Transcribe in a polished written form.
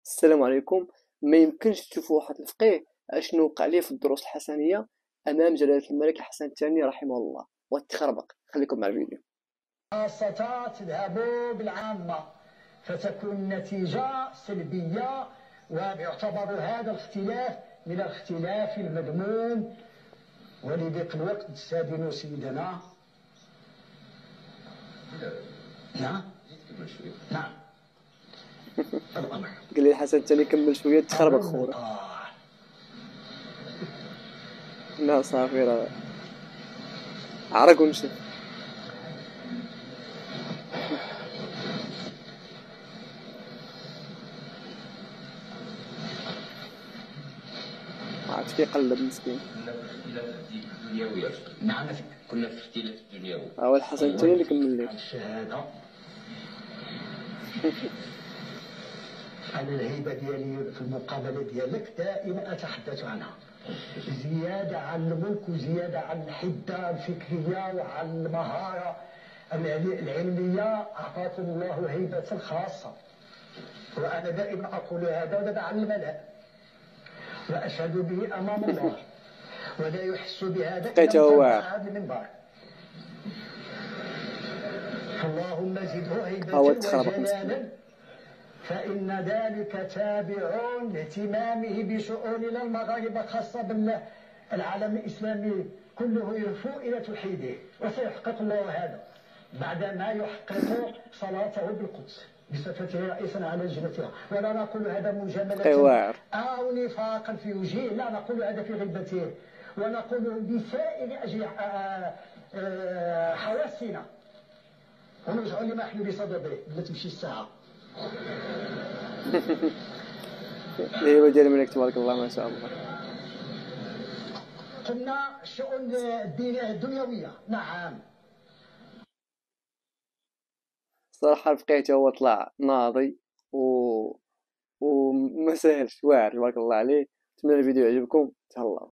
السلام عليكم. ما يمكنش تشوفوا واحد الفقيه اشنو وقع ليه في الدروس الحسنية أمام جلالة الملك الحسن الثاني رحمه الله وتخربق. خليكم مع الفيديو. خاصة تذهب بالعامة فتكون النتيجة سلبية، ويعتبر هذا الاختلاف من الاختلاف المذموم. ولضيق الوقت استاذن سيدنا. نعم نعم الأمر. قال لي الحسن الثاني كمل شوية تخربق خونا. لا صافي راه عرق ونشف. عرفت كيقلب مسكين. نعم كنا في اختلاف الدنيوي. هو الحسن الثاني اللي كمل ليه. الشهادة على الهيبة ديالي في المقابلة ديالك دائما أتحدث عنها، زيادة عن الملك وزيادة عن الحدة الفكرية وعن المهارة العلمية أعطاكم الله هيبة خاصة، وأنا دائما أقول هذا ودابا على الملأ وأشهد به أمام الله، ولا يحس بهذا إلا من هذا المنبر. اللهم زده هيبة وجلالا، فإن ذلك تابع لاهتمامه بشؤوننا المغاربة، خاصة بالعالم الإسلامي كله يفوء إلى توحيده، وسيحقق الله هذا بعدما يحقق صلاته بالقدس بصفته رئيسا على لجنتها. ولا نقول هذا مجاملة أو نفاقا في وجهه، لا نقول هذا في غيبته، ونقول بسائر حواسنا، ونرجع لما احنا بصدده لا تمشي الساعة. ايوا ديال الملك تبارك الله ما شاء الله. قلنا الشؤون الدنيوية. نعم صراحة الفقيه هو طلع ناضي وما ساهلش واعر تبارك الله عليه. نتمنى الفيديو يعجبكم. تهلاو.